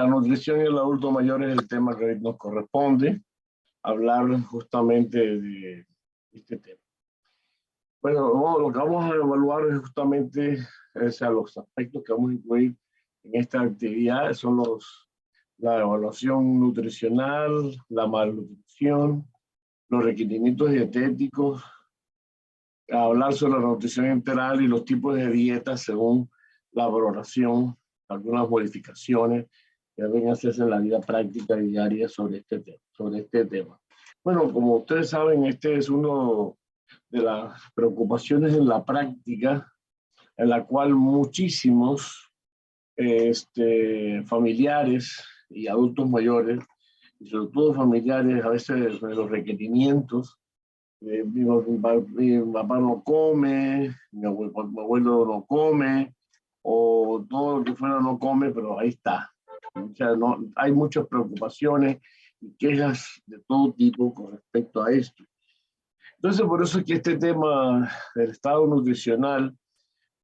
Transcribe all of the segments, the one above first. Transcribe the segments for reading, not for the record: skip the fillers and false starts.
La nutrición y el adulto mayor es el tema que hoy nos corresponde hablar justamente de este tema. Bueno, lo que vamos a evaluar es justamente los aspectos que vamos a incluir en esta actividad. Son la evaluación nutricional, la malnutrición, los requerimientos dietéticos, hablar sobre la nutrición integral y los tipos de dietas según la valoración, algunas modificaciones que deben hacerse en la vida práctica y diaria sobre este tema. Bueno, como ustedes saben, este es uno de las preocupaciones en la práctica, en la cual muchísimos familiares y adultos mayores, y sobre todo familiares, a veces los requerimientos, mi papá no come, mi abuelo no come, o todo lo que fuera no come, pero ahí está. O sea, no, hay muchas preocupaciones y quejas de todo tipo con respecto a esto. Entonces, por eso es que este tema del estado nutricional,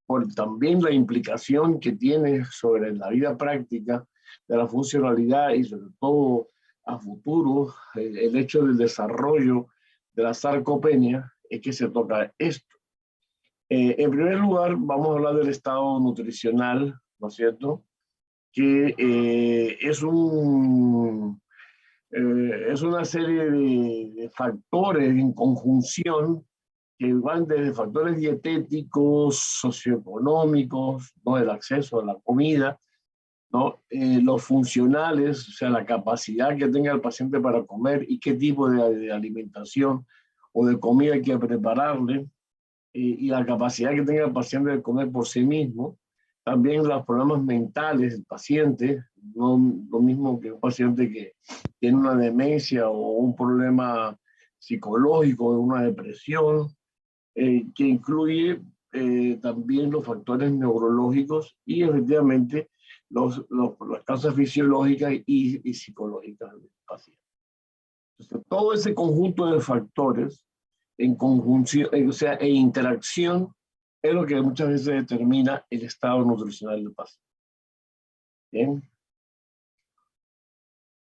por también la implicación que tiene sobre la vida práctica de la funcionalidad y sobre todo a futuro, el hecho del desarrollo de la sarcopenia, es que se toca esto. En primer lugar, vamos a hablar del estado nutricional, ¿no es cierto? Que es una serie de factores en conjunción que van desde factores dietéticos, socioeconómicos, ¿no? El acceso a la comida, ¿no? Los funcionales, o sea, la capacidad que tenga el paciente para comer y qué tipo de alimentación o de comida hay que prepararle, y la capacidad que tenga el paciente de comer por sí mismo. También los problemas mentales del paciente, no lo mismo que un paciente que tiene una demencia o un problema psicológico, una depresión, que incluye también los factores neurológicos y efectivamente las causas fisiológicas y psicológicas del paciente. Entonces, todo ese conjunto de factores en conjunción, o sea, en interacción, es lo que muchas veces determina el estado nutricional del paciente. Bien.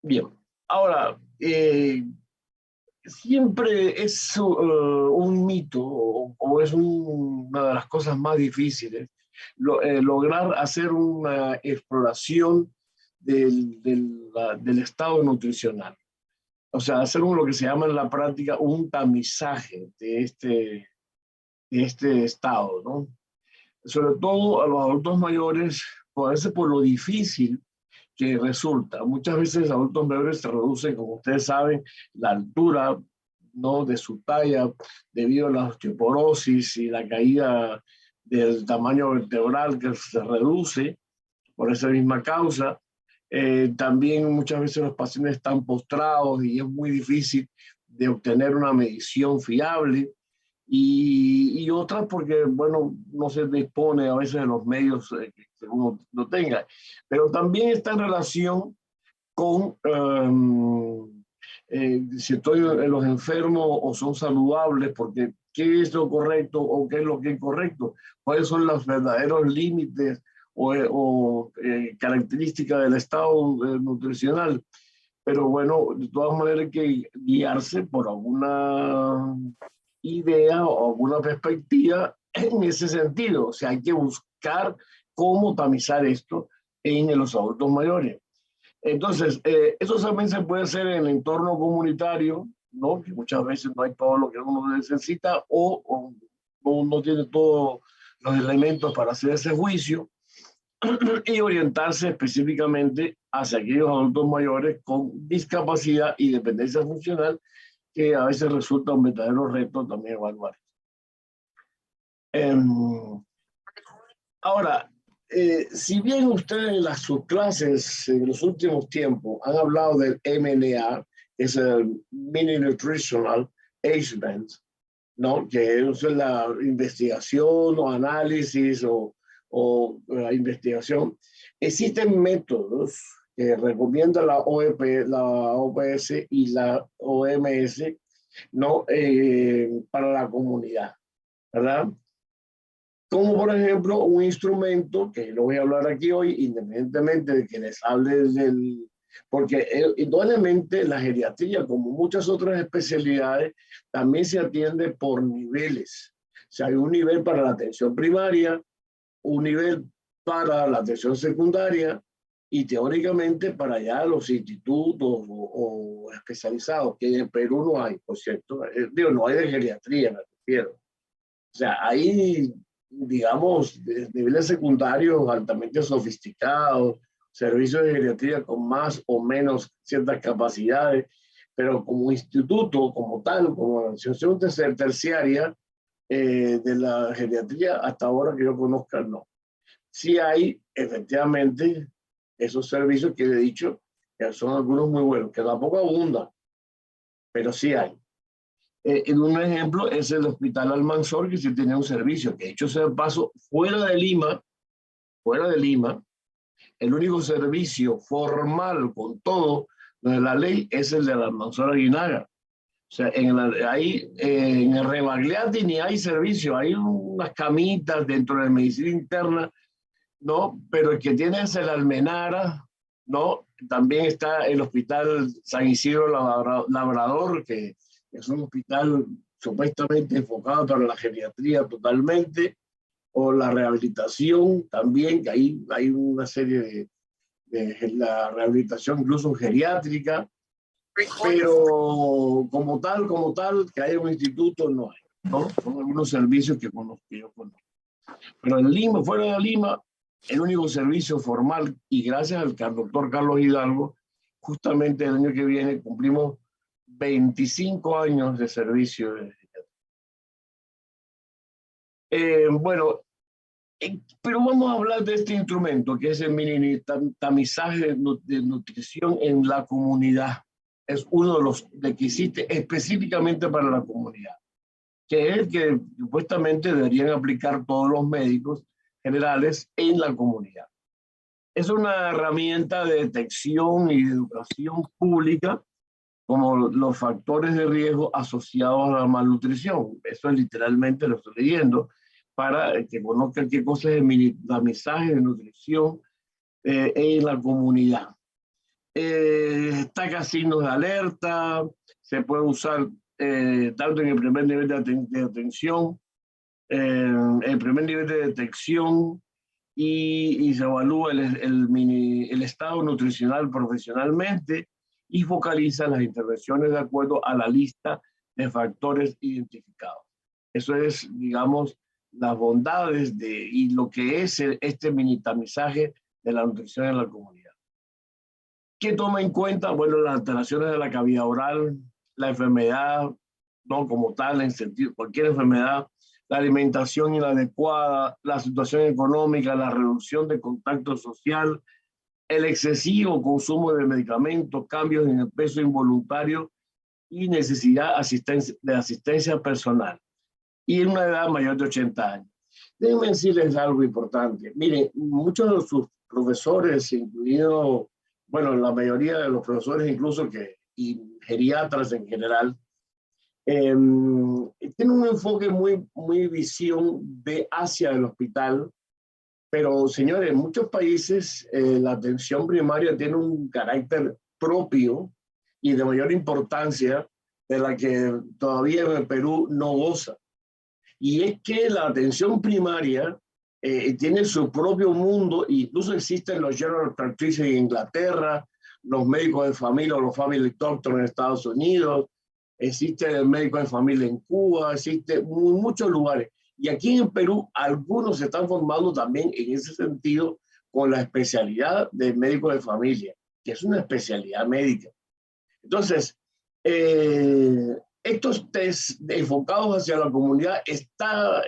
Bien. Ahora, siempre es un mito o es una de las cosas más difíciles lograr hacer una exploración del estado nutricional. O sea, hacer lo que se llama en la práctica un tamizaje de este estado, ¿no? Sobre todo a los adultos mayores, a veces por lo difícil que resulta. Muchas veces los adultos mayores se reducen, como ustedes saben, la altura, ¿no? De su talla debido a la osteoporosis y la caída del tamaño vertebral que se reduce por esa misma causa. También muchas veces los pacientes están postrados y es muy difícil de obtener una medición fiable. Y otras porque, bueno, no se dispone a veces de los medios que uno no tenga. Pero también está en relación con si estoy en los enfermos o son saludables, porque qué es lo correcto o qué es lo que es incorrecto, cuáles son los verdaderos límites o características del estado nutricional. Pero bueno, de todas maneras hay que guiarse por alguna idea o alguna perspectiva en ese sentido. O sea, hay que buscar cómo tamizar esto en los adultos mayores. Entonces, eso también se puede hacer en el entorno comunitario, ¿no? Que muchas veces no hay todo lo que uno necesita o no tiene todos los elementos para hacer ese juicio y orientarse específicamente hacia aquellos adultos mayores con discapacidad y dependencia funcional, que a veces resulta un verdadero reto también evaluar. Ahora, si bien ustedes en las subclases en los últimos tiempos han hablado del MNA, es el Mini Nutritional Age Band, ¿no? Que es la investigación o análisis o la investigación. Existen métodos que recomienda la OPS y la OMS, ¿no? Para la comunidad, ¿verdad? como por ejemplo un instrumento, que lo voy a hablar aquí hoy, independientemente de que les hable del... Porque indudablemente la geriatría, como muchas otras especialidades, también se atiende por niveles. O sea, hay un nivel para la atención primaria, un nivel para la atención secundaria y teóricamente para allá los institutos o especializados, que en Perú no hay, por cierto. Digo, no hay de geriatría, me refiero. O sea, hay, digamos, niveles secundarios altamente sofisticados, servicios de geriatría con más o menos ciertas capacidades, pero como instituto, como tal, como asociación terciaria de la geriatría, hasta ahora que yo conozca, no. Sí hay, efectivamente, esos servicios que he dicho, que son algunos muy buenos, que tampoco abundan, pero sí hay. En un ejemplo es el Hospital Almanzor, que sí tiene un servicio, que de hecho se paso fuera de Lima, el único servicio formal con todo lo de la ley es el del Almanzor Aguinaga. O sea, en el Rebagliati ni hay servicio, hay unas camitas dentro de medicina interna, ¿no? Pero el que tiene es el Almenara, ¿no? También está el Hospital San Isidro Labrador, que es un hospital supuestamente enfocado para la geriatría totalmente, o la rehabilitación también, que ahí hay una serie de la rehabilitación incluso geriátrica, pero como tal, que haya un instituto no hay, ¿no? Son algunos servicios que yo conozco. Pero en Lima, fuera de Lima, el único servicio formal, y gracias al doctor Carlos Hidalgo, justamente el año que viene cumplimos 25 años de servicio. Bueno, pero vamos a hablar de este instrumento, que es el mini tamizaje de nutrición en la comunidad. Es uno de los que existe específicamente para la comunidad, que es el que supuestamente deberían aplicar todos los médicos generales en la comunidad. Es una herramienta de detección y de educación pública como los factores de riesgo asociados a la malnutrición. Eso es literalmente lo estoy leyendo, para que conozcan qué cosa es el minimizaje de nutrición en la comunidad. Destaca signos de alerta, se puede usar tanto en el primer nivel de atención, el primer nivel de detección, y se evalúa el estado nutricional profesionalmente y focaliza las intervenciones de acuerdo a la lista de factores identificados. Eso es, digamos, las bondades y lo que es este minitamizaje de la nutrición en la comunidad. ¿Qué toma en cuenta? Bueno, las alteraciones de la cavidad oral, la enfermedad, no como tal, en sentido, cualquier enfermedad, la alimentación inadecuada, la situación económica, la reducción de contacto social, el excesivo consumo de medicamentos, cambios en el peso involuntario y necesidad de asistencia personal, y en una edad mayor de 80 años. Déjenme decirles algo importante. Miren, muchos de sus profesores, incluido, bueno, la mayoría de los profesores incluso y geriatras en general, tienen un enfoque muy visión de hacia el hospital, pero señores, en muchos países la atención primaria tiene un carácter propio y de mayor importancia de la que todavía en el Perú no goza. Y es que la atención primaria tiene su propio mundo, incluso existen los general practitioners en Inglaterra, los médicos de familia o los family doctors en Estados Unidos, existe el médico de familia en Cuba, existe en muchos lugares. Y aquí en Perú algunos se están formando también en ese sentido con la especialidad de médico de familia, que es una especialidad médica. Entonces, estos test enfocados hacia la comunidad está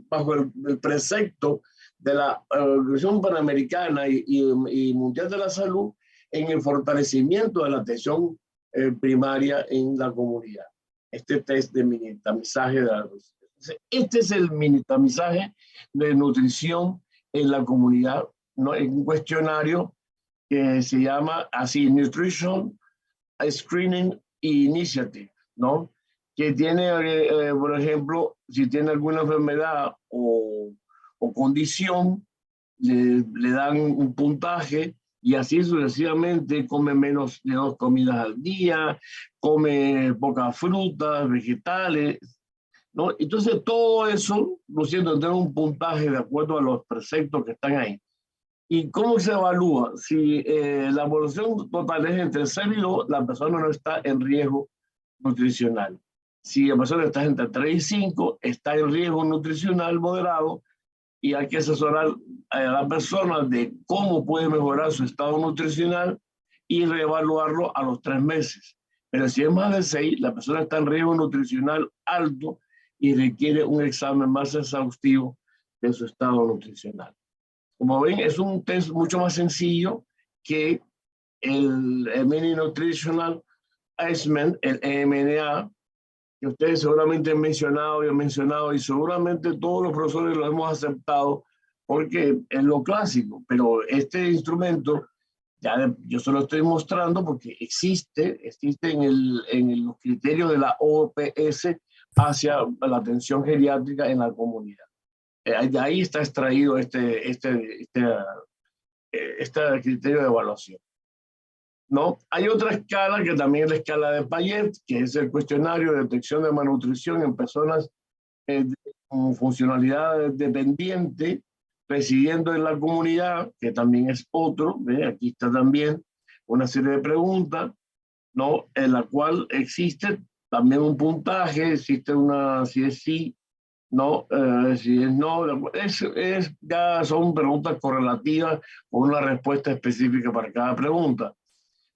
bajo el precepto de la Organización Panamericana y Mundial de la Salud en el fortalecimiento de la atención primaria en la comunidad. Este test de minitamizaje de la nutrición. Este es el minitamizaje de nutrición en la comunidad, ¿no? En un cuestionario que se llama así, Nutrition Screening Initiative, ¿no? que tiene, por ejemplo, si tiene alguna enfermedad o condición, le dan un puntaje y así sucesivamente. Come menos de 2 comidas al día, come pocas frutas, vegetales, ¿no? Entonces todo eso, ¿no es cierto?, tiene un puntaje de acuerdo a los preceptos que están ahí. ¿Y cómo se evalúa? Si la evaluación total es entre 0 y 2, la persona no está en riesgo nutricional. Si la persona está entre 3 y 5, está en riesgo nutricional moderado y hay que asesorar a la persona de cómo puede mejorar su estado nutricional y reevaluarlo a los 3 meses. Pero si es más de 6, la persona está en riesgo nutricional alto y requiere un examen más exhaustivo de su estado nutricional. Como ven, es un test mucho más sencillo que el Mini Nutritional Assessment, el EMNA, que ustedes seguramente han mencionado y seguramente todos los profesores lo hemos aceptado porque es lo clásico, pero este instrumento ya yo se lo estoy mostrando porque existe en los criterios de la OPS hacia la atención geriátrica en la comunidad. De ahí está extraído este criterio de evaluación, ¿no? Hay otra escala que también es la escala de Payet, que es el cuestionario de detección de malnutrición en personas con funcionalidad dependiente residiendo en la comunidad, que también es otro. Aquí está también una serie de preguntas, ¿no?, en la cual existe también un puntaje, existe si es sí, no, si es no, ya son preguntas correlativas con una respuesta específica para cada pregunta,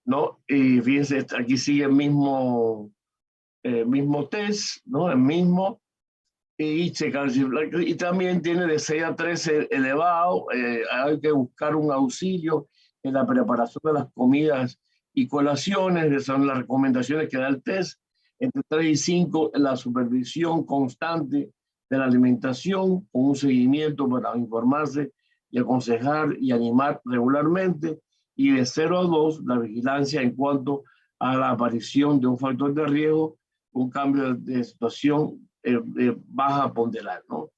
¿no? Y fíjense, aquí sigue el mismo test, ¿no? El mismo, y también tiene de 6 a 13 elevado. Hay que buscar un auxilio en la preparación de las comidas y colaciones, que son las recomendaciones que da el test. Entre 3 y 5, la supervisión constante de la alimentación, con un seguimiento para informarse y aconsejar y animar regularmente. Y de 0 a 2, la vigilancia en cuanto a la aparición de un factor de riesgo, un cambio de situación baja ponderal, ¿no?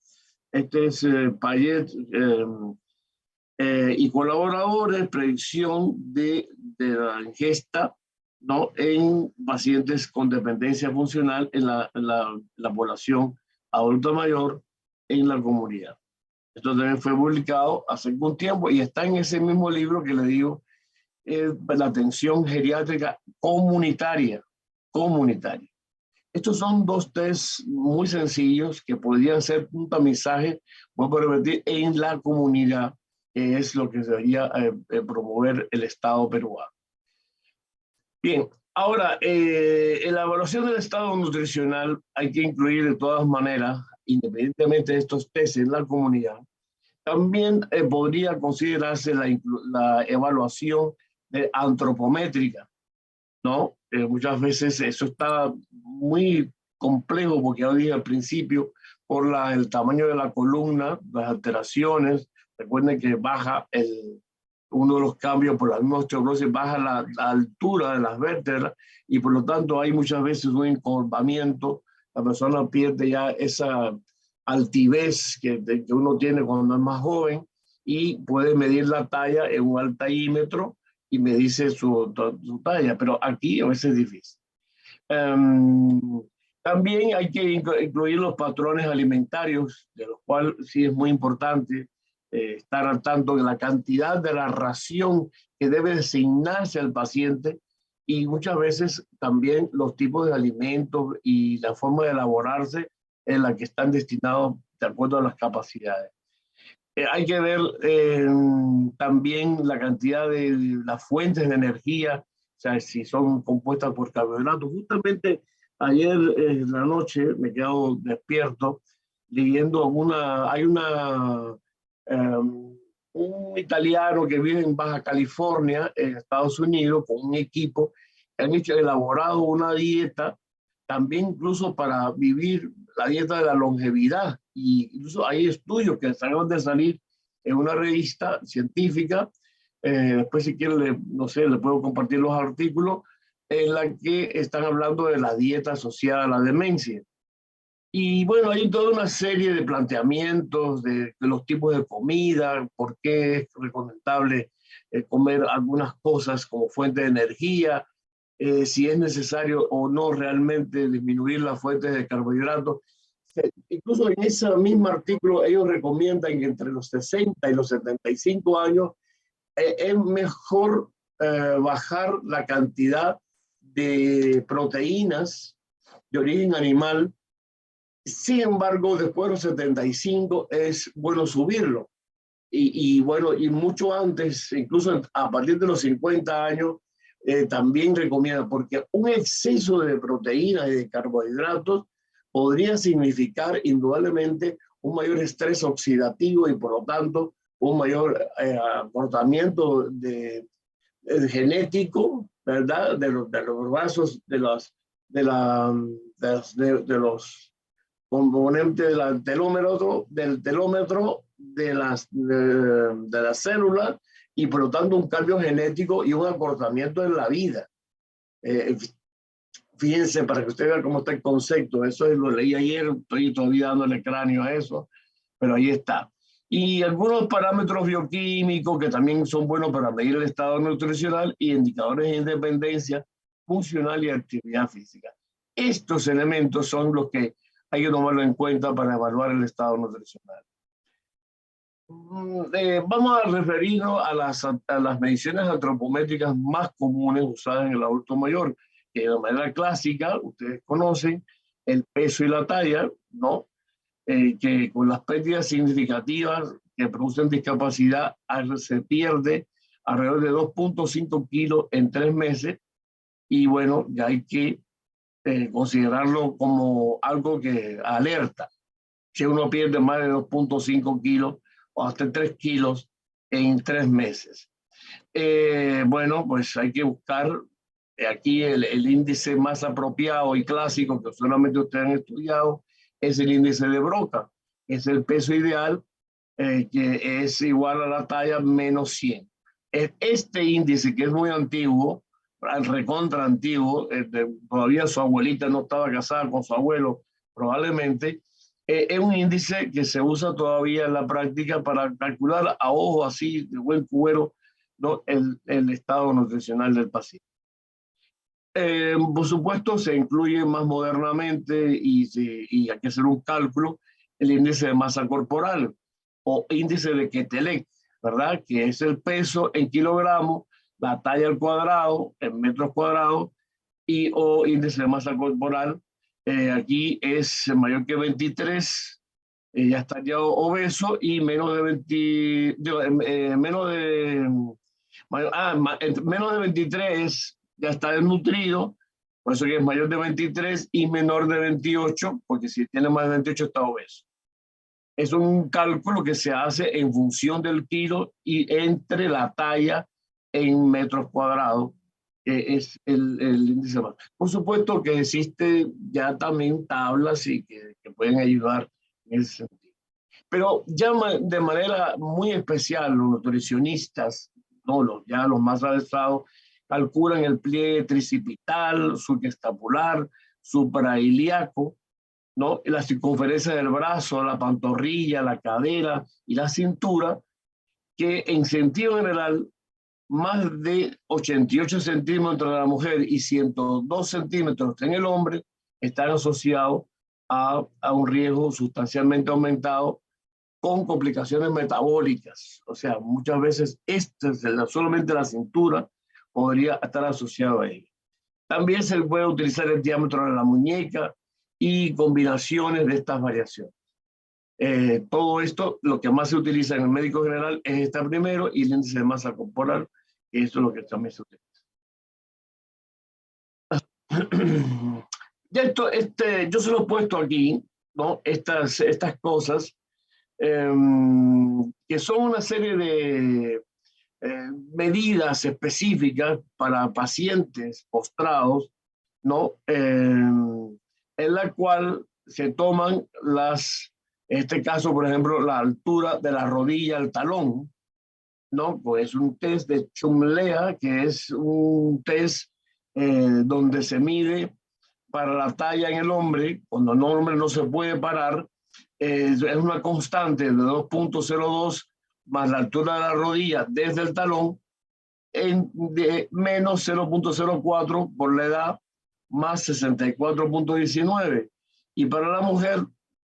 Este es Payet y colaboradores, predicción de la ingesta, ¿no?, en pacientes con dependencia funcional en la población adulta mayor en la comunidad. Esto también fue publicado hace algún tiempo y está en ese mismo libro que le digo, la atención geriátrica comunitaria. Estos son 2 tests muy sencillos que podrían ser un tamizaje, vuelvo a repetir, en la comunidad, que es lo que debería promover el Estado peruano. Bien, ahora, en la evaluación del estado nutricional hay que incluir de todas maneras, independientemente de estos tests en la comunidad, también podría considerarse la evaluación antropométrica, ¿no? Muchas veces eso está muy complejo porque ya dije al principio, por el tamaño de la columna, las alteraciones. Recuerden que baja uno de los cambios por la misma osteoporosis, baja la altura de las vértebras y por lo tanto hay muchas veces un encorvamiento. La persona pierde ya esa altivez que uno tiene cuando es más joven y puede medir la talla en un altaímetro y me dice su talla, pero aquí a veces es difícil. También hay que incluir los patrones alimentarios, de los cuales sí es muy importante estar al tanto de la cantidad de la ración que debe designarse al paciente y muchas veces también los tipos de alimentos y la forma de elaborarse en la que están destinados de acuerdo a las capacidades. Hay que ver también la cantidad de las fuentes de energía, o sea, si son compuestas por carbohidratos. Justamente ayer en la noche me he quedado despierto leyendo hay un italiano que vive en Baja California, en Estados Unidos, con un equipo que han elaborado una dieta también incluso para vivir la dieta de la longevidad. Y incluso hay estudios que acaban de salir en una revista científica. Después, si quieren, no sé, le puedo compartir los artículos, en la que están hablando de la dieta asociada a la demencia. Y bueno, hay toda una serie de planteamientos de los tipos de comida, por qué es recomendable comer algunas cosas como fuente de energía, si es necesario o no realmente disminuir las fuentes de carbohidratos. Incluso en ese mismo artículo ellos recomiendan que entre los 60 y los 75 años es mejor bajar la cantidad de proteínas de origen animal. Sin embargo, después de los 75 es bueno subirlo. Bueno, y mucho antes, incluso a partir de los 50 años, también recomienda, porque un exceso de proteínas y de carbohidratos podría significar indudablemente un mayor estrés oxidativo y por lo tanto un mayor aportamiento genético, ¿verdad? De los vasos, de los componentes del telómetro de las células y por lo tanto un cambio genético y un acortamiento en la vida. Fíjense, para que usted vea cómo está el concepto, eso lo leí ayer, estoy todavía dándole cráneo a eso, pero ahí está. Y algunos parámetros bioquímicos que también son buenos para medir el estado nutricional y indicadores de independencia funcional y actividad física. Estos elementos son los que hay que tomarlo en cuenta para evaluar el estado nutricional. Vamos a referirnos a las mediciones antropométricas más comunes usadas en el adulto mayor, que de manera clásica, ustedes conocen, el peso y la talla, ¿no? Que con las pérdidas significativas que producen discapacidad se pierde alrededor de 2.5 kilos en 3 meses y bueno, ya hay que considerarlo como algo que alerta. Si uno pierde más de 2.5 kilos o hasta 3 kilos en 3 meses. Bueno, pues hay que buscar aquí el índice más apropiado y clásico que solamente ustedes han estudiado, es el índice de Broca, es el peso ideal que es igual a la talla menos 100. Este índice que es muy antiguo, recontra antiguo, todavía su abuelita no estaba casada con su abuelo, probablemente, es un índice que se usa todavía en la práctica para calcular a ojo así de buen cubero, ¿no? el estado nutricional del paciente. Por supuesto, se incluye más modernamente y hay que hacer un cálculo el índice de masa corporal o índice de Quetelec, ¿verdad? Que es el peso en kilogramos, la talla al cuadrado en metros cuadrados o índice de masa corporal. Aquí es mayor que 23, ya estaría obeso y menos de 20, menos de, menos de 23 ya está desnutrido, por eso que es mayor de 23 y menor de 28, porque si tiene más de 28 está obeso. Es un cálculo que se hace en función del kilo y entre la talla en metros cuadrados, que es el índice más. Por supuesto que existe ya también tablas y que pueden ayudar en ese sentido. Pero ya de manera muy especial los nutricionistas, no, ya los más adestrados, calculan el pliegue tricipital, subescapular, suprailíaco, ¿no? La circunferencia del brazo, la pantorrilla, la cadera y la cintura, que en sentido general, más de 88 centímetros de la mujer y 102 centímetros en el hombre están asociados a un riesgo sustancialmente aumentado con complicaciones metabólicas. O sea, muchas veces solamente la cintura podría estar asociado a ello. También se puede utilizar el diámetro de la muñeca y combinaciones de estas variaciones. Todo esto, lo que más se utiliza en el médico general es esta primero y el índice de masa corporal, y esto es lo que también se utiliza. Yo se lo he puesto aquí, ¿no? Estas cosas, que son una serie de medidas específicas para pacientes postrados, ¿no? En la cual se toman en este caso, por ejemplo, la altura de la rodilla al talón, ¿no? Pues un test de Chumlea, que es un test donde se mide para la talla en el hombre, cuando el hombre no se puede parar, es una constante de 2.02 más la altura de la rodilla desde el talón, de menos 0.04 por la edad, más 64.19. Y para la mujer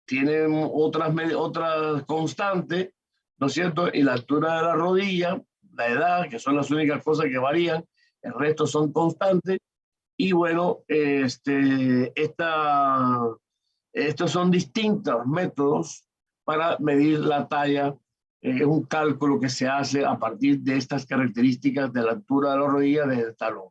tienen otras constantes, ¿no es cierto? Y la altura de la rodilla, la edad, que son las únicas cosas que varían, el resto son constantes. Y bueno, estos son distintos métodos para medir la talla. Es un cálculo que se hace a partir de estas características de la altura de la rodilla desde el talón,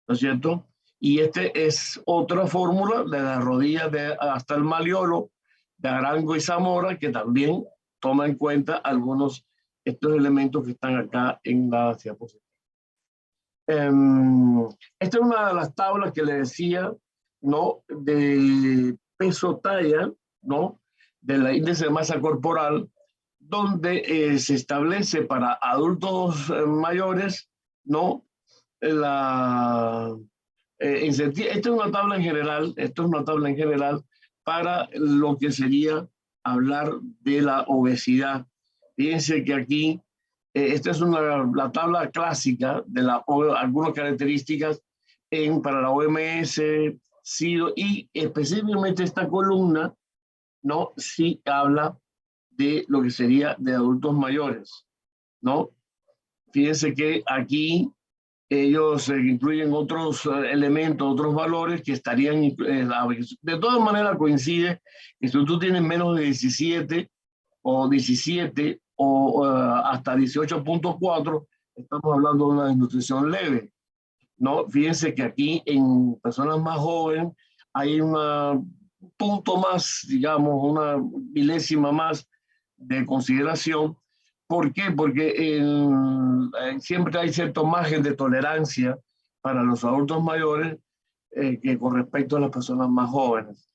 ¿no es cierto? Y es otra fórmula de la rodilla hasta el maliolo de Arango y Zamora, que también toma en cuenta algunos estos elementos que están acá en la diapositiva. Esta es una de las tablas que le decía, ¿no? De peso talla, ¿no? Del índice de masa corporal, donde se establece para adultos mayores, ¿no? Esta es una tabla en general, esto es una tabla en general para lo que sería hablar de la obesidad. Fíjense que aquí, esta es la tabla clásica de algunas características para la OMS, SIDO, y específicamente esta columna, ¿no? Sí habla de lo que sería de adultos mayores, ¿no? Fíjense que aquí ellos incluyen otros elementos, otros valores que estarían, de todas maneras coincide que si tú tienes menos de 17 o 17 o hasta 18.4, estamos hablando de una desnutrición leve, ¿no? Fíjense que aquí en personas más jóvenes hay un punto más, digamos, una milésima más de consideración. ¿Por qué? Porque siempre hay cierto margen de tolerancia para los adultos mayores que con respecto a las personas más jóvenes.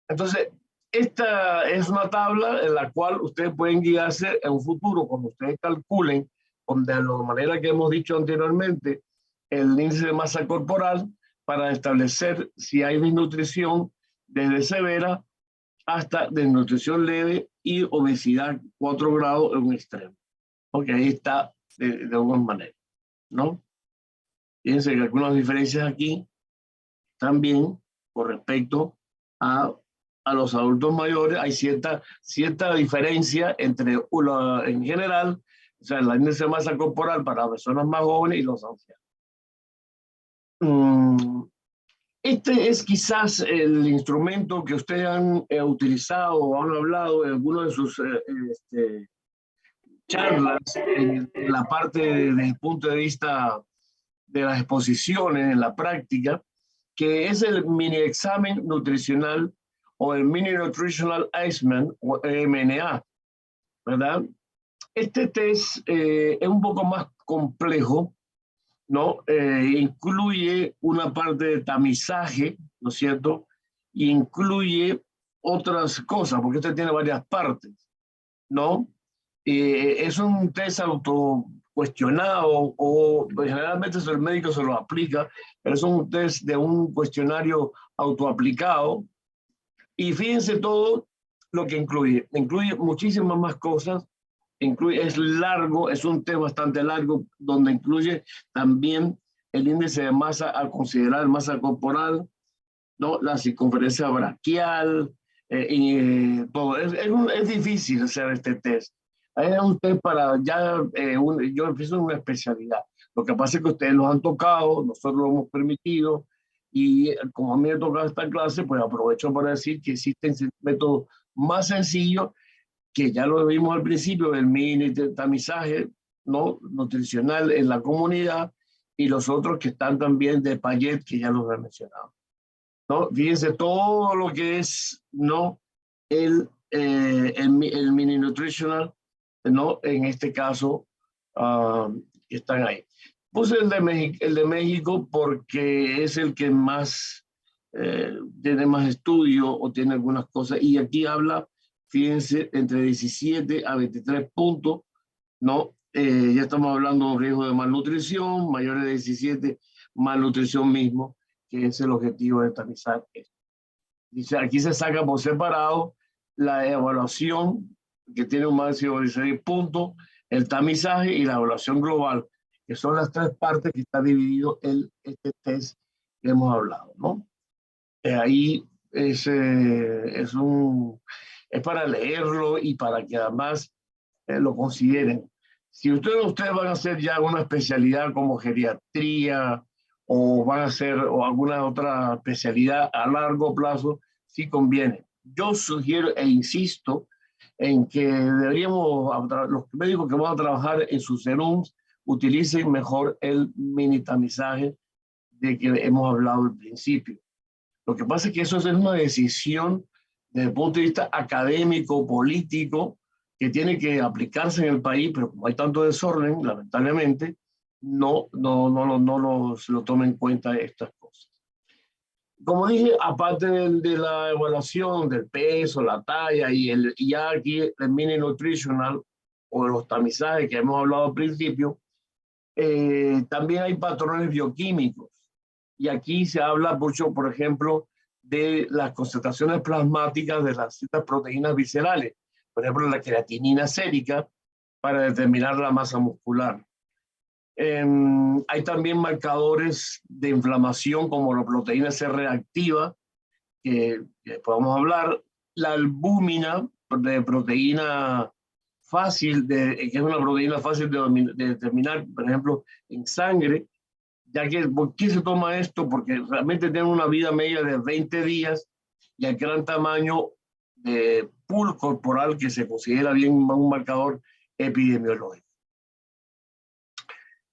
Entonces, esta es una tabla en la cual ustedes pueden guiarse en un futuro, cuando ustedes calculen, de la manera que hemos dicho anteriormente, el índice de masa corporal para establecer si hay desnutrición desde severa hasta desnutrición leve y obesidad 4 grados en un extremo. Ok, ahí está de alguna manera, ¿no? Fíjense que algunas diferencias aquí también con respecto a los adultos mayores hay cierta diferencia entre en general, o sea, la índice de masa corporal para personas más jóvenes y los ancianos. Este es quizás el instrumento que ustedes han utilizado o han hablado en alguno de sus charlas en la parte desde el punto de vista de las exposiciones, en la práctica, que es el mini examen nutricional o el Mini Nutritional Assessment, o MNA, ¿verdad? Este test es un poco más complejo, ¿no? Incluye una parte de tamizaje, ¿no es cierto? Y incluye otras cosas, porque este tiene varias partes, ¿no? Es un test autocuestionado o generalmente el médico se lo aplica, pero es un test de un cuestionario autoaplicado. Y fíjense todo lo que incluye. Incluye muchísimas más cosas. Es largo, es un test bastante largo, donde incluye también el índice de masa a considerar, masa corporal, ¿no? La circunferencia braquial, todo. Es difícil hacer este test. Es un test para yo empiezo en una especialidad. Lo que pasa es que ustedes los han tocado, nosotros lo hemos permitido, y como a mí me toca esta clase, pues aprovecho para decir que existen métodos más sencillos, que ya lo vimos al principio, el mini tamizaje, ¿no? Nutricional en la comunidad, y los otros que están también de Payet, que ya los he mencionado, ¿no? Fíjense todo lo que es, ¿no? El mini nutritional, ¿no? En este caso, están ahí. Puse el de México porque es el que más tiene más estudio o tiene algunas cosas, y aquí habla, fíjense, entre 17 a 23 puntos, ¿no? Ya estamos hablando de riesgo de malnutrición, mayores de 17, malnutrición mismo, que es el objetivo de tamizar esto. Dice, aquí se saca por separado la evaluación, que tiene un máximo de 16 puntos, el tamizaje y la evaluación global, que son las tres partes que está dividido este test que hemos hablado, ¿no? Ahí es para leerlo y para que además lo consideren. Si ustedes van a hacer ya una especialidad como geriatría o van a hacer o alguna otra especialidad a largo plazo, sí conviene. Yo sugiero e insisto en que deberíamos, los médicos que van a trabajar en sus serums, utilicen mejor el mini tamizaje de que hemos hablado al principio. Lo que pasa es que eso es una decisión desde el punto de vista académico, político, que tiene que aplicarse en el país, pero como hay tanto desorden, lamentablemente, no se lo toma en cuenta estas cosas. Como dije, aparte de la evaluación del peso, la talla y ya aquí el mini nutritional o los tamizajes que hemos hablado al principio, también hay patrones bioquímicos. Y aquí se habla mucho, por ejemplo, de las concentraciones plasmáticas de las ciertas proteínas viscerales, por ejemplo, la creatinina sérica, para determinar la masa muscular. Hay también marcadores de inflamación como la proteína C reactiva, que podemos hablar, la albúmina de proteína fácil, que es una proteína fácil de determinar, por ejemplo, en sangre, ya que, ¿por qué se toma esto? Porque realmente tienen una vida media de 20 días y el gran tamaño de pool corporal que se considera bien un marcador epidemiológico.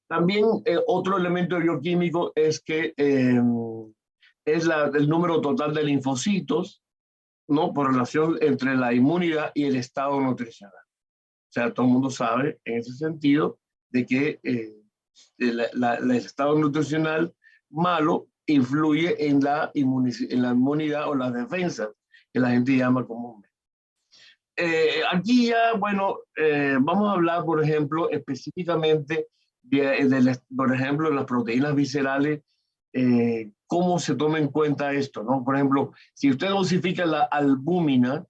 También otro elemento bioquímico es que es el número total de linfocitos, ¿no? Por relación entre la inmunidad y el estado nutricional. O sea, todo el mundo sabe en ese sentido de que el estado nutricional malo influye en la inmunidad o las defensas, que la gente llama comúnmente. Aquí ya, bueno, vamos a hablar, por ejemplo, específicamente por ejemplo, las proteínas viscerales, cómo se toma en cuenta esto, ¿no? Por ejemplo, si usted dosifica la albúmina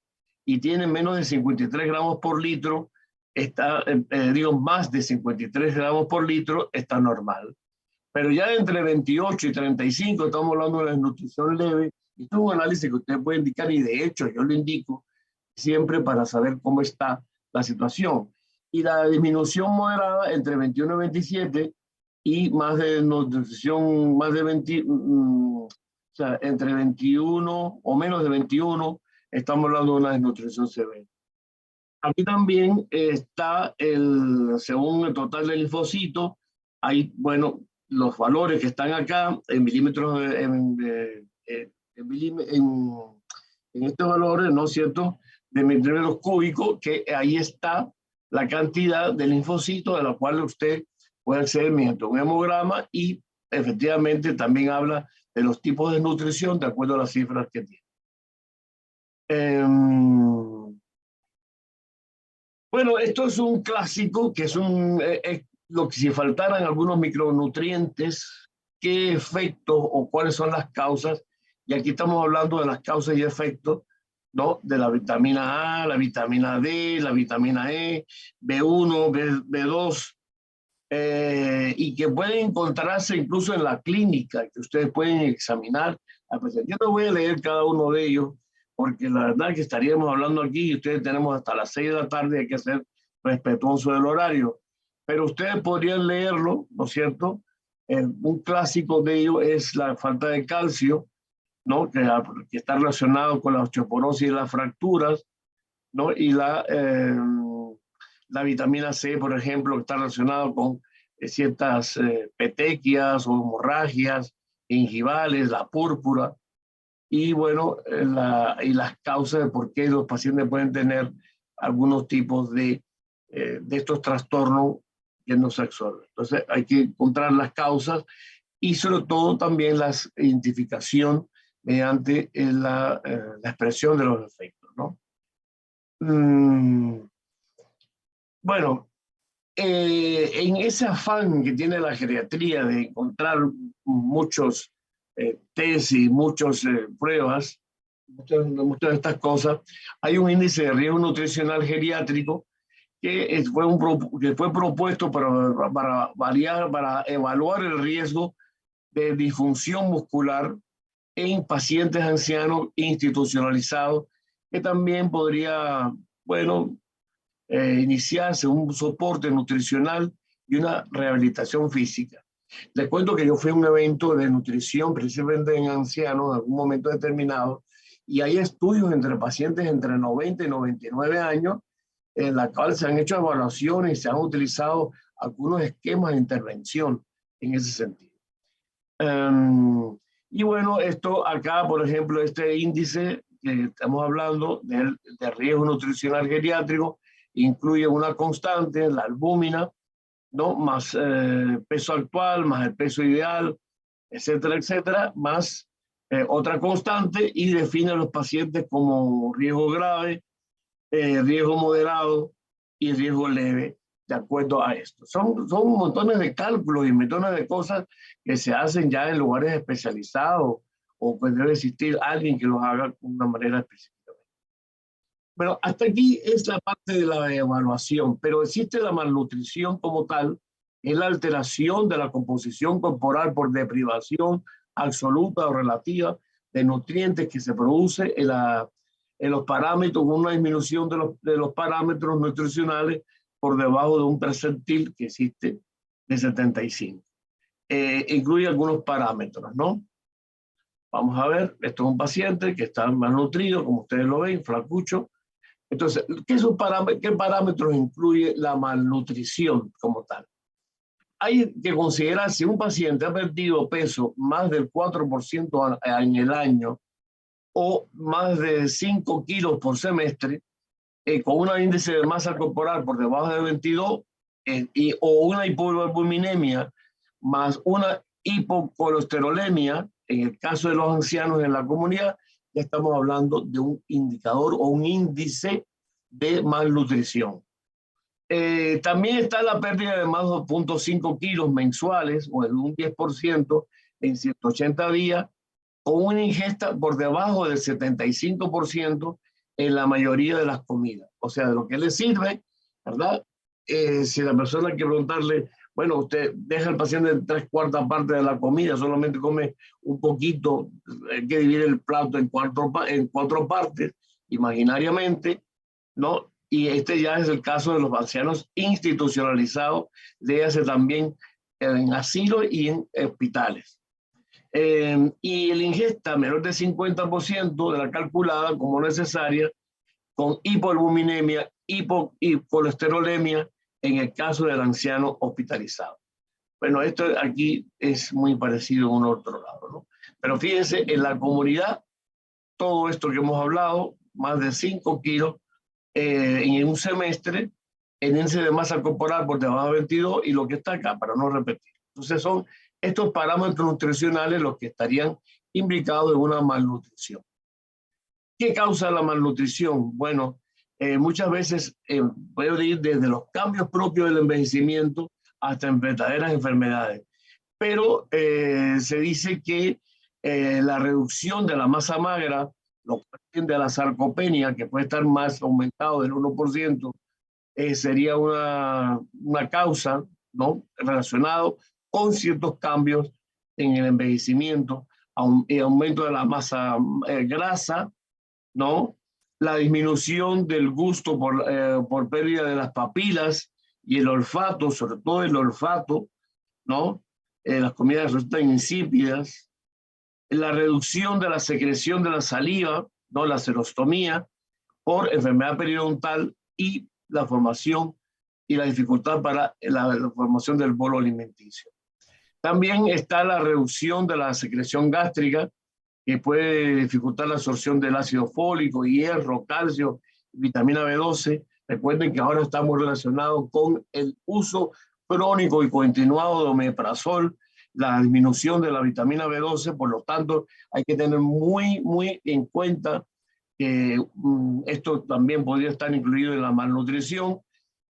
y tiene menos de 53 gramos por litro, digo, más de 53 gramos por litro, está normal. Pero ya entre 28 y 35, estamos hablando de la desnutrición leve, y esto es un análisis que usted puede indicar, y de hecho yo lo indico siempre para saber cómo está la situación. Y la disminución moderada entre 21 y 27 y más de nutrición, más de 20, o sea, entre 21 o menos de 21, estamos hablando de una desnutrición severa. Aquí también está según el total del linfocito, hay, bueno, los valores que están acá en milímetros, en estos valores, ¿no es cierto?, de milímetros cúbicos, que ahí está la cantidad de linfocitos de la cual usted puede acceder mediante un hemograma y efectivamente también habla de los tipos de nutrición de acuerdo a las cifras que tiene. Bueno, esto es un clásico, que es lo que si faltaran algunos micronutrientes, qué efectos o cuáles son las causas. Y aquí estamos hablando de las causas y efectos, ¿no? De la vitamina A, la vitamina D, la vitamina E, B1, B2, y que pueden encontrarse incluso en la clínica, que ustedes pueden examinar. Yo no voy a leer cada uno de ellos, porque la verdad que estaríamos hablando aquí y ustedes tenemos hasta las 6 de la tarde, hay que ser respetuoso del horario. Pero ustedes podrían leerlo, ¿no es cierto? Un clásico de ello es la falta de calcio, ¿no? Que está relacionado con la osteoporosis y las fracturas, ¿no? Y la vitamina C, por ejemplo, que está relacionado con ciertas petequias o hemorragias gingivales, la púrpura, y bueno, y las causas de por qué los pacientes pueden tener algunos tipos de estos trastornos que no se absorben. Entonces hay que encontrar las causas y sobre todo también la identificación mediante la expresión de los efectos, ¿no? Bueno, en ese afán que tiene la geriatría de encontrar muchos test y muchas pruebas, muchas de estas cosas, hay un índice de riesgo nutricional geriátrico que fue propuesto para evaluar el riesgo de disfunción muscular en pacientes ancianos institucionalizados, que también podría, bueno, iniciarse un soporte nutricional y una rehabilitación física. Les cuento que yo fui a un evento de nutrición, principalmente en ancianos, en algún momento determinado, y hay estudios entre pacientes entre 90 y 99 años, en la cual se han hecho evaluaciones y se han utilizado algunos esquemas de intervención en ese sentido. Y bueno, esto acá, por ejemplo, este índice que estamos hablando de riesgo nutricional geriátrico, incluye una constante, la albúmina, ¿no? Más peso actual, más el peso ideal, etcétera, etcétera, más otra constante, y define a los pacientes como riesgo grave, riesgo moderado y riesgo leve, de acuerdo a esto. Son montones de cálculos y montones de cosas que se hacen ya en lugares especializados, o pues debe existir alguien que los haga de una manera específica. Bueno, hasta aquí es la parte de la evaluación, pero existe la malnutrición como tal, es la alteración de la composición corporal por deprivación absoluta o relativa de nutrientes que se produce en los parámetros, una disminución de los parámetros nutricionales por debajo de un percentil que existe de 75. Incluye algunos parámetros, ¿no? Vamos a ver, esto es un paciente que está malnutrido, como ustedes lo ven, flacucho. Entonces, ¿qué parámetros incluye la malnutrición como tal? Hay que considerar si un paciente ha perdido peso más del 4% en el año, o más de 5 kilos por semestre, con un índice de masa corporal por debajo de 22, o una hipoalbuminemia más una hipocolesterolemia, en el caso de los ancianos en la comunidad, ya estamos hablando de un indicador o un índice de malnutrición. También está la pérdida de más de 2.5 kilos mensuales, o de un 10% en 180 días, con una ingesta por debajo del 75% en la mayoría de las comidas. O sea, de lo que le sirve, ¿verdad? Si la persona quiere preguntarle, bueno, usted deja al paciente en 3/4 parte de la comida, solamente come un poquito, hay que dividir el plato en cuatro partes, imaginariamente, ¿no? Y este ya es el caso de los ancianos institucionalizados, léase también en asilos y en hospitales. Y el ingesta menor de 50% de la calculada como necesaria, con hipoalbuminemia, hipocolesterolemia en el caso del anciano hospitalizado. Bueno, esto aquí es muy parecido en un otro lado, ¿no? Pero fíjense, en la comunidad, todo esto que hemos hablado, más de 5 kilos en un semestre, el índice de masa corporal por debajo de 22, y lo que está acá, para no repetir. Entonces son estos parámetros nutricionales los que estarían implicados en una malnutrición. ¿Qué causa la malnutrición? Bueno, muchas veces puede ir desde los cambios propios del envejecimiento hasta verdaderas enfermedades. Pero se dice que la reducción de la masa magra, lo que tiende a la sarcopenia, que puede estar más aumentado del 1%, sería una causa, ¿no?, relacionado con ciertos cambios en el envejecimiento, aumento de la masa grasa, ¿no? La disminución del gusto por pérdida de las papilas y el olfato, sobre todo el olfato, ¿no? Las comidas resultan insípidas. La reducción de la secreción de la saliva, ¿no?, la serostomía, por enfermedad periodontal, y la formación y la dificultad para la formación del bolo alimenticio. También está la reducción de la secreción gástrica, que puede dificultar la absorción del ácido fólico, hierro, calcio, vitamina B12. Recuerden que ahora estamos relacionados con el uso crónico y continuado de omeprazol, la disminución de la vitamina B12, por lo tanto hay que tener muy, muy en cuenta que esto también podría estar incluido en la malnutrición.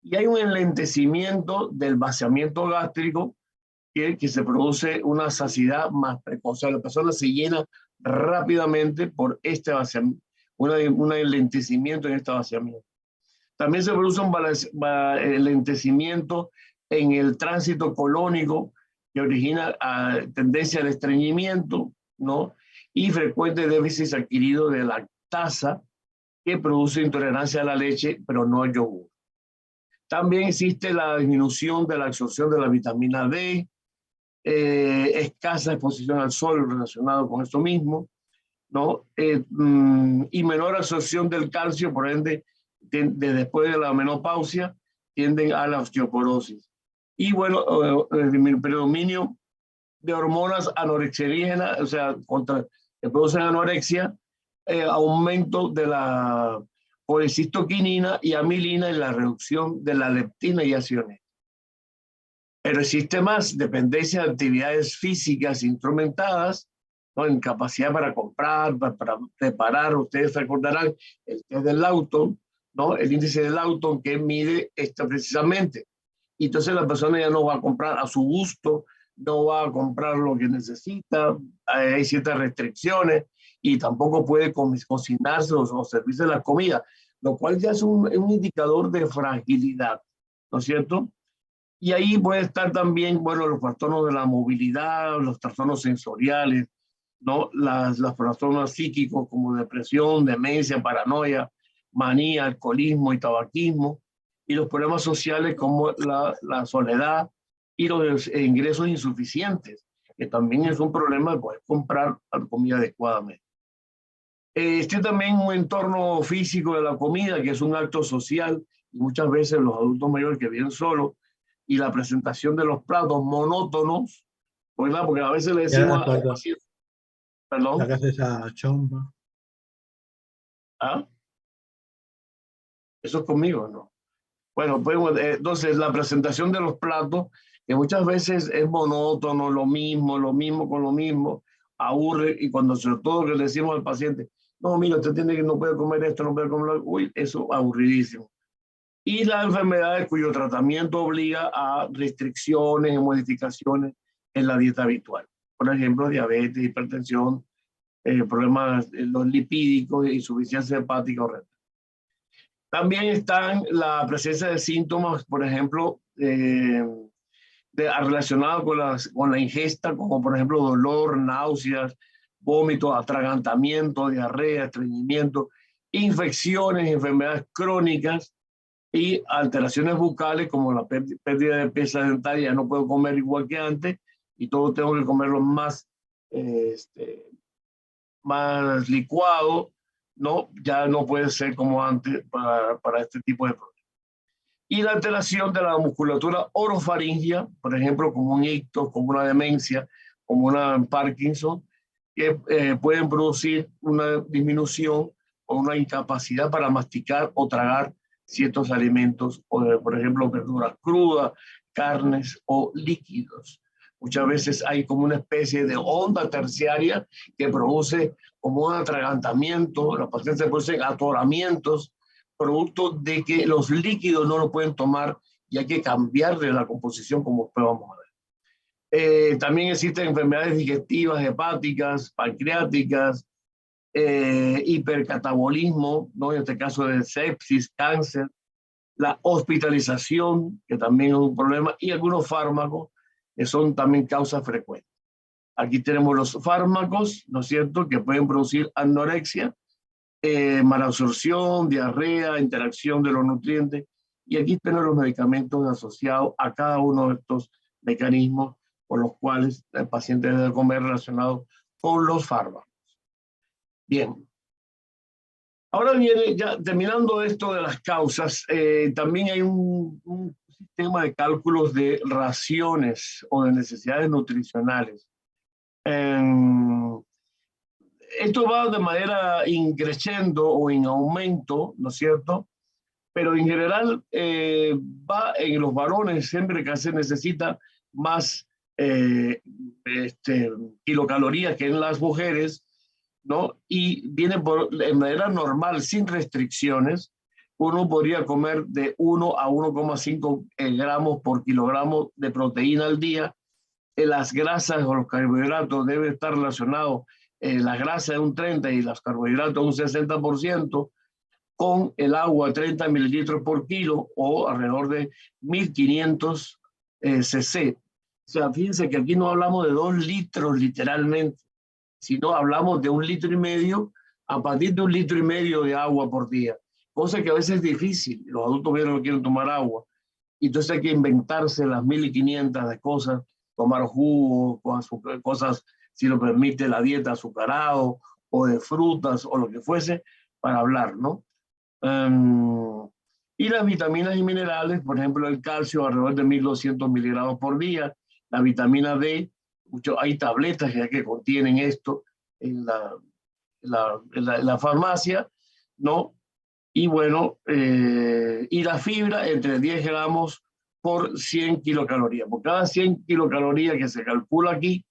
Y hay un enlentecimiento del vaciamiento gástrico, que se produce una saciedad más precoz. O sea, la persona se llena rápidamente por este vaciamiento, un enlentecimiento en este vaciamiento. También se produce un enlentecimiento en el tránsito colónico que origina tendencia al estreñimiento, ¿no? Y frecuente déficit adquirido de lactasa que produce intolerancia a la leche, pero no al yogur. También existe la disminución de la absorción de la vitamina D, escasa exposición al sol relacionado con esto mismo, ¿no? Y menor absorción del calcio, por ende, después de la menopausia, tienden a la osteoporosis. Y bueno, el predominio de hormonas anorexigenas, o sea, que producen anorexia, aumento de la colecistoquinina y amilina en la reducción de la leptina y acciones. Pero existe más dependencia de actividades físicas instrumentadas, ¿no? Incapacidad para comprar, para preparar. Ustedes recordarán el test del Lawton, ¿no? El índice del Lawton que mide esto precisamente. Y entonces la persona ya no va a comprar a su gusto, no va a comprar lo que necesita, hay ciertas restricciones y tampoco puede cocinarse o servirse la comida, lo cual ya es un indicador de fragilidad, ¿no es cierto? Y ahí puede estar también, bueno, los trastornos de la movilidad, los trastornos sensoriales, ¿no? Los trastornos psíquicos como depresión, demencia, paranoia, manía, alcoholismo y tabaquismo, y los problemas sociales como la soledad y los ingresos insuficientes, que también es un problema de poder comprar la comida adecuadamente. Este también un entorno físico de la comida, que es un acto social, y muchas veces los adultos mayores que viven solos, y la presentación de los platos monótonos, ¿verdad? Porque a veces le decimos al paciente, perdón. La que hace esa chomba. ¿Ah? Eso es conmigo, ¿no? Bueno, pues entonces la presentación de los platos, que muchas veces es monótono, lo mismo con lo mismo, aburre, y cuando sobre todo que le decimos al paciente, no, mira, usted tiene que no puede comer esto, no puede comer, uy, eso aburridísimo. Y las enfermedades cuyo tratamiento obliga a restricciones y modificaciones en la dieta habitual. Por ejemplo, diabetes, hipertensión, problemas los lipídicos, insuficiencia hepática o renal. También están la presencia de síntomas, por ejemplo, relacionados con la ingesta, como por ejemplo dolor, náuseas, vómitos, atragantamiento, diarrea, estreñimiento, infecciones, enfermedades crónicas y alteraciones bucales como la pérdida de pieza dentaria. Ya no puedo comer igual que antes y todo tengo que comerlo más, más licuado, ¿no? Ya no puede ser como antes para este tipo de problemas. Y la alteración de la musculatura orofaringia, por ejemplo, como un ictus, como una demencia, como una Parkinson, que pueden producir una disminución o una incapacidad para masticar o tragar ciertos alimentos, o por ejemplo, verduras crudas, carnes o líquidos. Muchas veces hay como una especie de onda terciaria que produce como un atragantamiento, los pacientes producen atoramientos, producto de que los líquidos no lo pueden tomar y hay que cambiarle la composición, como después vamos a ver. También existen enfermedades digestivas, hepáticas, pancreáticas, hipercatabolismo, ¿no? En este caso de sepsis, cáncer, la hospitalización, que también es un problema, y algunos fármacos que son también causas frecuentes. Aquí tenemos los fármacos, ¿no es cierto?, que pueden producir anorexia, malabsorción, diarrea, interacción de los nutrientes, y aquí tenemos los medicamentos asociados a cada uno de estos mecanismos por los cuales el paciente debe comer relacionados con los fármacos. Bien. Ahora viene, ya terminando esto de las causas, también hay un sistema de cálculos de raciones o de necesidades nutricionales. Esto va de manera increciendo o en aumento, ¿no es cierto? Pero en general va en los varones siempre que se necesita más kilocalorías que en las mujeres, ¿no? Y viene en manera normal, sin restricciones. Uno podría comer de 1 a 1,5 gramos por kilogramo de proteína al día, las grasas o los carbohidratos deben estar relacionados, las grasas de un 30 y los carbohidratos un 60%, con el agua 30 mililitros por kilo o alrededor de 1500 cc. O sea, fíjense que aquí no hablamos de 2 litros literalmente, sino hablamos de 1,5 litros a partir de 1,5 litros de agua por día, cosa que a veces es difícil. Los adultos mayores no quieren tomar agua, y entonces hay que inventarse las 1500 de cosas, tomar jugo, cosas, si lo permite la dieta, azucarado, o de frutas, o lo que fuese, para hablar, ¿no? Y las vitaminas y minerales, por ejemplo, el calcio alrededor de 1200 miligramos por día, la vitamina D, hay tabletas ya que contienen esto en la farmacia, ¿no? Y bueno, y la fibra entre 10 gramos por 100 kilocalorías. Por cada 100 kilocalorías que se calcula aquí,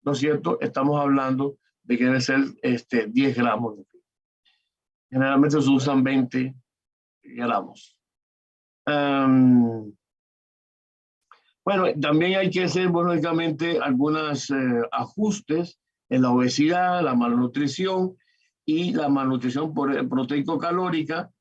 ¿no es cierto? Estamos hablando de que debe ser 10 gramos de fibra. Generalmente se usan 20 gramos. Bueno, también hay que hacer, bueno, lógicamente, algunos ajustes en la obesidad, la malnutrición y la malnutrición proteico-calórica,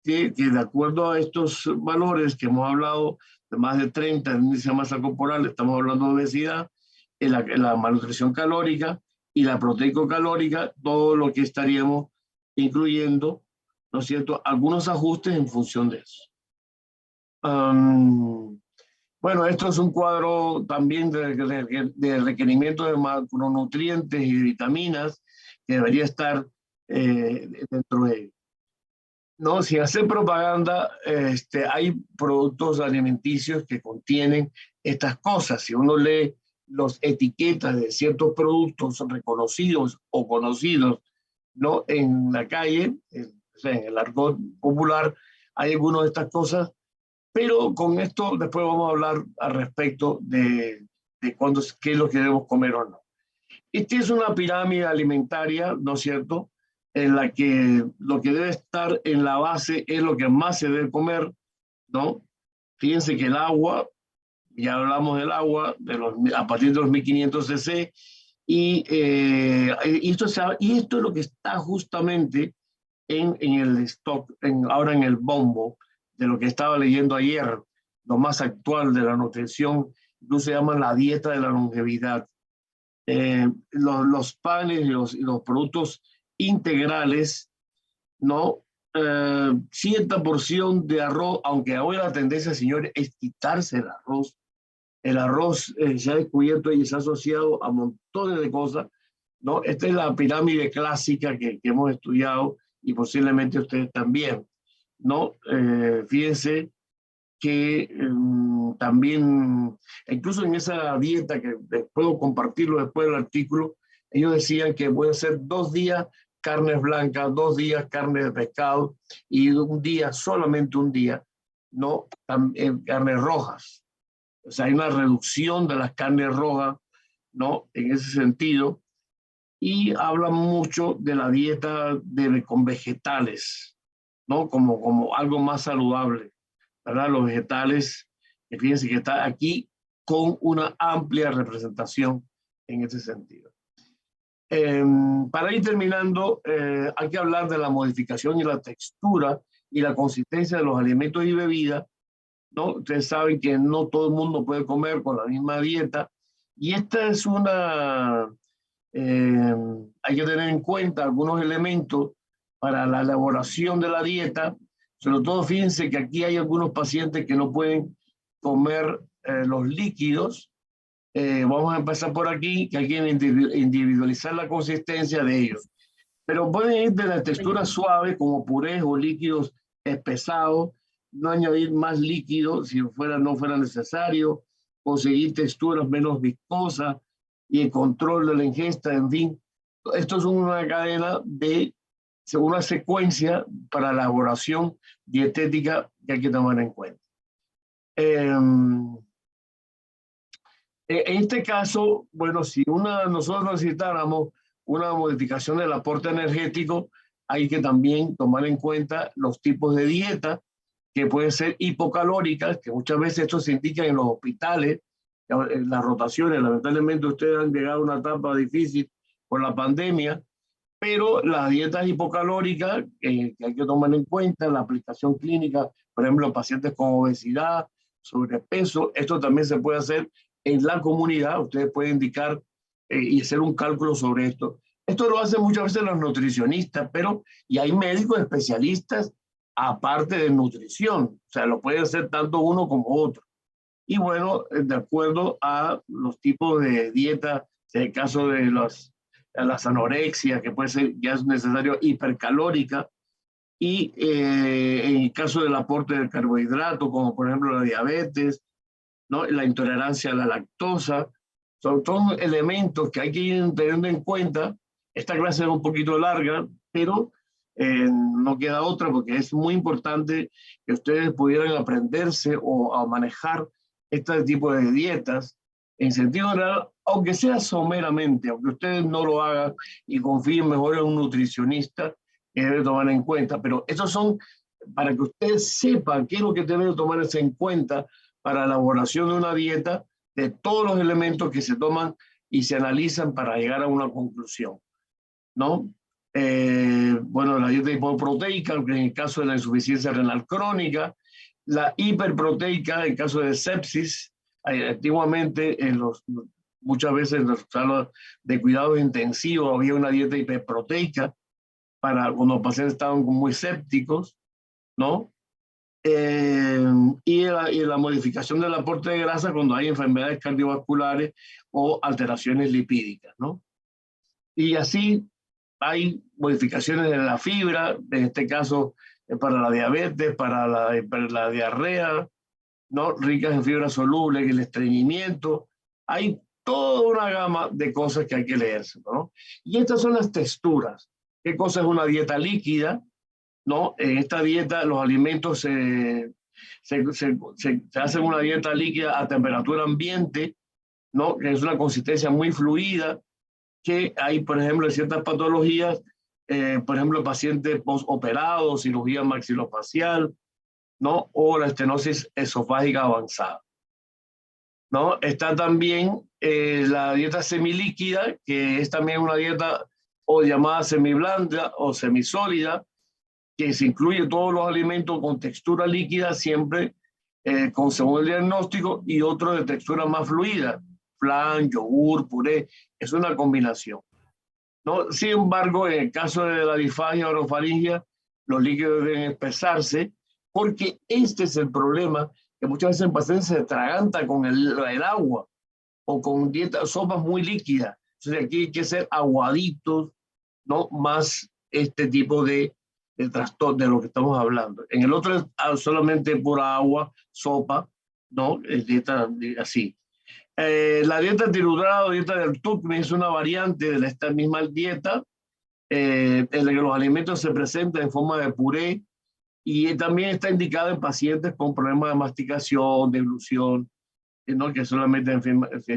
que de acuerdo a estos valores que hemos hablado, de más de 30 en índice de masa corporal, estamos hablando de obesidad, la malnutrición calórica y la proteico-calórica, todo lo que estaríamos incluyendo, ¿no es cierto?, algunos ajustes en función de eso. Bueno, esto es un cuadro también de requerimiento de macronutrientes y de vitaminas que debería estar dentro de ello. No, sin hacer propaganda, hay productos alimenticios que contienen estas cosas. Si uno lee las etiquetas de ciertos productos reconocidos o conocidos, ¿no?, en la calle, o sea, en el argot popular, hay algunas de estas cosas, pero con esto después vamos a hablar al respecto de qué es lo que debemos comer o no. Esta es una pirámide alimentaria, ¿no es cierto?, en la que lo que debe estar en la base es lo que más se debe comer, ¿no? Fíjense que el agua, ya hablamos del agua, a partir de los 1500 cc, y esto es lo que está justamente en el stock, ahora en el bombo, de lo que estaba leyendo ayer, lo más actual de la nutrición, incluso se llama la dieta de la longevidad. Los panes y los productos integrales, ¿no? Cierta porción de arroz, aunque ahora la tendencia, señores, es quitarse el arroz. El arroz se ha descubierto y se ha asociado a montones de cosas, ¿no? Esta es la pirámide clásica que hemos estudiado y posiblemente ustedes también, ¿no? Fíjense que también, incluso en esa dieta, que puedo compartirlo después del artículo, ellos decían que puede ser 2 días carnes blancas, 2 días carne de pescado y un día, solamente un día, no carnes rojas. O sea, hay una reducción de las carnes rojas, ¿no?, en ese sentido. Y hablan mucho de la dieta con vegetales, ¿no?, como algo más saludable, ¿verdad? Los vegetales, que fíjense que está aquí con una amplia representación en ese sentido. Para ir terminando, hay que hablar de la modificación y la textura y la consistencia de los alimentos y bebidas, ¿no? Ustedes saben que no todo el mundo puede comer con la misma dieta, y esta es hay que tener en cuenta algunos elementos para la elaboración de la dieta. Sobre todo, fíjense que aquí hay algunos pacientes que no pueden comer los líquidos. Vamos a empezar por aquí, que hay que individualizar la consistencia de ellos. Pero pueden ir de la textura suave, como purés o líquidos espesados, no añadir más líquido si no fuera necesario, conseguir texturas menos viscosas y el control de la ingesta, en fin. Esto es una cadena una secuencia para la elaboración dietética que hay que tomar en cuenta. En este caso, bueno, si nosotros necesitáramos una modificación del aporte energético, hay que también tomar en cuenta los tipos de dieta que pueden ser hipocalóricas, que muchas veces esto se indica en los hospitales, las rotaciones. Lamentablemente ustedes han llegado a una etapa difícil por la pandemia, pero las dietas hipocalóricas que hay que tomar en cuenta, la aplicación clínica, por ejemplo, en pacientes con obesidad, sobrepeso, esto también se puede hacer en la comunidad. Ustedes pueden indicar y hacer un cálculo sobre esto. Esto lo hacen muchas veces los nutricionistas, pero y hay médicos especialistas aparte de nutrición, o sea, lo puede hacer tanto uno como otro. Y bueno, de acuerdo a los tipos de dieta, en el caso de las anorexias, que puede ser, ya es necesario, hipercalórica, y en el caso del aporte de carbohidrato, como por ejemplo la diabetes, ¿no? La intolerancia a la lactosa, son todos elementos que hay que ir teniendo en cuenta. Esta clase es un poquito larga, pero no queda otra porque es muy importante que ustedes pudieran aprenderse o a manejar este tipo de dietas en sentido general, aunque sea someramente, aunque ustedes no lo hagan y confíen mejor en un nutricionista que debe tomar en cuenta. Pero estos son para que ustedes sepan qué es lo que deben tomarse en cuenta para la elaboración de una dieta, de todos los elementos que se toman y se analizan para llegar a una conclusión, ¿no? Bueno, la dieta hipoproteica, en el caso de la insuficiencia renal crónica, la hiperproteica, en caso de sepsis, antiguamente muchas veces en los salas de cuidados intensivos había una dieta hiperproteica para cuando los pacientes estaban muy sépticos, ¿no? Y la modificación del aporte de grasa cuando hay enfermedades cardiovasculares o alteraciones lipídicas, ¿no? Y así hay modificaciones de la fibra, en este caso para la diabetes, para la diarrea, ¿no? Ricas en fibra soluble, en el estreñimiento. Hay toda una gama de cosas que hay que leerse, ¿no? Y estas son las texturas. ¿Qué cosa es una dieta líquida? ¿No? En esta dieta los alimentos se hacen una dieta líquida a temperatura ambiente, ¿no? Que es una consistencia muy fluida, que hay, por ejemplo, en ciertas patologías, por ejemplo, pacientes postoperados, cirugía maxilofacial, ¿no? O la estenosis esofágica avanzada, ¿no? Está también la dieta semilíquida, que es también una dieta o llamada semiblanda o semisólida, que se incluye todos los alimentos con textura líquida, siempre con según el diagnóstico, y otros de textura más fluida, flan, yogur, puré, es una combinación, ¿no? Sin embargo, en el caso de la disfagia o orofaringia, los líquidos deben espesarse, porque este es el problema, que muchas veces el paciente se atraganta con el agua o con sopas muy líquidas. Entonces aquí hay que ser aguaditos, ¿no? Más este tipo de trastorno de lo que estamos hablando. En el otro es solamente pura agua, sopa, ¿no? Es dieta así. La dieta antinutrada o dieta del TUCMI es una variante de esta misma dieta en la que los alimentos se presentan en forma de puré y también está indicada en pacientes con problemas de masticación, deglución, ¿no? Que solamente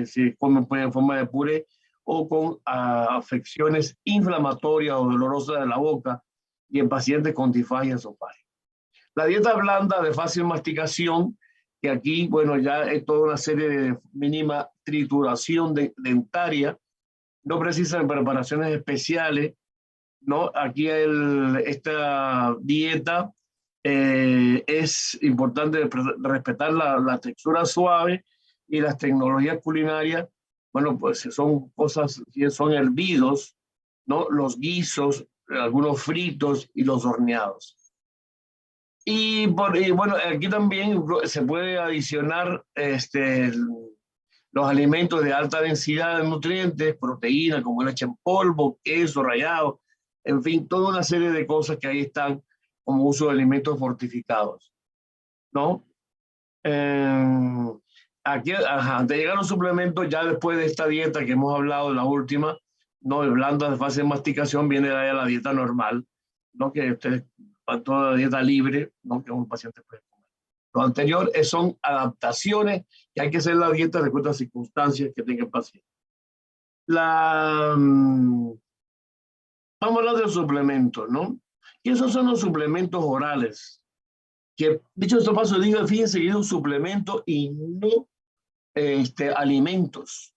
se comen en forma de puré o con afecciones inflamatorias o dolorosas de la boca y en pacientes con disfagia esofágica. La dieta blanda de fácil masticación, que aquí, bueno, ya es toda una serie de mínima trituración dentaria, no precisa preparaciones especiales, ¿no? Aquí esta dieta es importante respetar la textura suave y las tecnologías culinarias, bueno, pues son cosas, son hervidos, ¿no? Los guisos, algunos fritos y los horneados. Y bueno, aquí también se puede adicionar los alimentos de alta densidad de nutrientes, proteínas como leche en polvo, queso rallado, en fin, toda una serie de cosas que ahí están como uso de alimentos fortificados, ¿no? Aquí, antes de llegar a los suplementos, ya después de esta dieta que hemos hablado, la última, ¿no? De blanda de fácil masticación, viene de ahí a la dieta normal, ¿no? Que ustedes van toda la dieta libre, ¿no? Que un paciente puede comer. Lo anterior son adaptaciones que hay que hacer la dieta de acuerdo a las circunstancias que tenga el paciente. Vamos a hablar de los suplementos, ¿no? Y esos son los suplementos orales. Que, dicho esto paso, digo, fíjense que es un suplemento y no alimentos,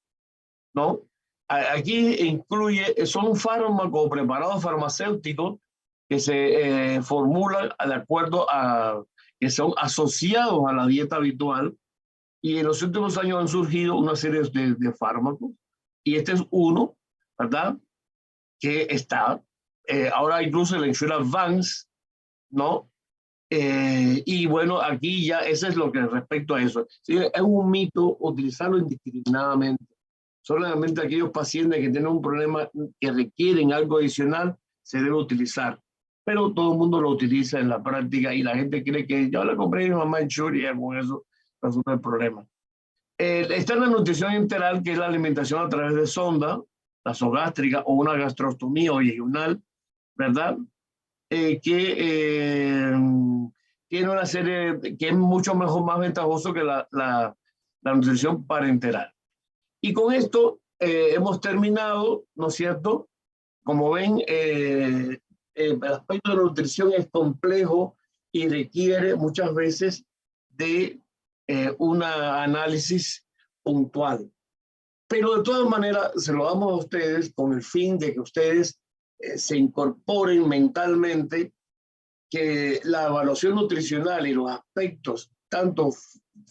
¿no? Aquí incluye, son fármacos preparados farmacéuticos que se formulan de acuerdo a, que son asociados a la dieta habitual, y en los últimos años han surgido una serie de fármacos, y este es uno, ¿verdad? Que está, ahora incluso la Insurance Advance, ¿no? Y bueno, aquí ya, eso es lo que respecto a eso. Sí, es un mito utilizarlo indiscriminadamente. Solamente aquellos pacientes que tienen un problema que requieren algo adicional se debe utilizar. Pero todo el mundo lo utiliza en la práctica y la gente cree que yo le compré a mi mamá en Churia, con eso resuelve el problema. Está en la nutrición enteral, que es la alimentación a través de sonda, nasogástrica o una gastrostomía original, ¿verdad? Que tiene una serie que es mucho mejor, más ventajoso que la nutrición parenteral. Y con esto hemos terminado, ¿no es cierto? Como ven, el aspecto de la nutrición es complejo y requiere muchas veces de un análisis puntual. Pero de todas maneras, se lo damos a ustedes con el fin de que ustedes se incorporen mentalmente que la evaluación nutricional y los aspectos, tanto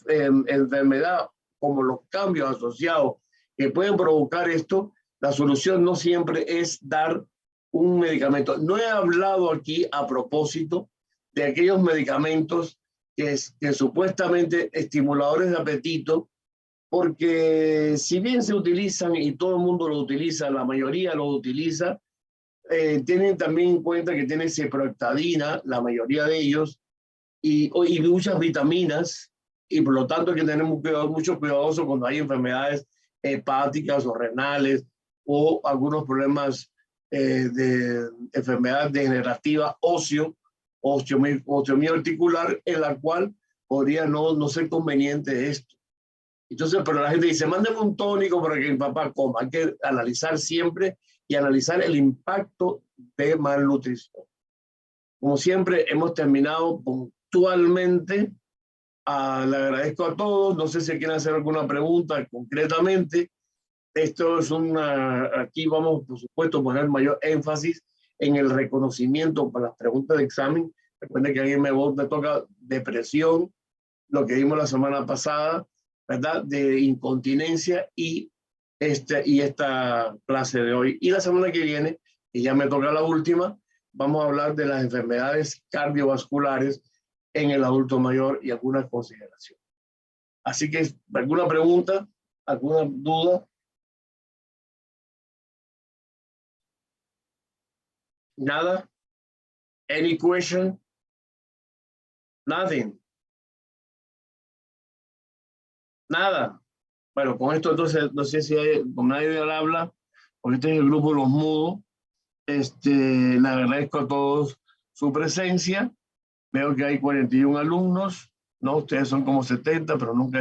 enfermedad como los cambios asociados que pueden provocar esto, la solución no siempre es dar un medicamento. No he hablado aquí a propósito de aquellos medicamentos que supuestamente estimuladores de apetito, porque si bien se utilizan y todo el mundo lo utiliza, la mayoría lo utiliza, tienen también en cuenta que tiene ciproctadina, la mayoría de ellos, y muchas vitaminas, y por lo tanto hay que tener mucho cuidadoso cuando hay enfermedades hepáticas o renales o algunos problemas de enfermedad degenerativa osteomía articular, en la cual podría no ser conveniente esto. Entonces, pero la gente dice, mándeme un tónico para que mi papá coma. Hay que analizar siempre y analizar el impacto de malnutrición. Como siempre, hemos terminado puntualmente. Le agradezco a todos. No sé si quieren hacer alguna pregunta concretamente. Esto es aquí vamos, por supuesto, a poner mayor énfasis en el reconocimiento para las preguntas de examen. Recuerden que a mí me toca depresión, lo que vimos la semana pasada, ¿verdad? De incontinencia y esta clase de hoy. Y la semana que viene, y ya me toca la última, vamos a hablar de las enfermedades cardiovasculares en el adulto mayor y algunas consideraciones. Así que, ¿alguna pregunta? ¿Alguna duda? Nada? Any question? Nothing. Nada. Bueno, con esto entonces, no sé si hay, como nadie habla, porque este es el grupo de los mudos, le agradezco a todos su presencia. Veo que hay 41 alumnos, ¿no? Ustedes son como 70, pero nunca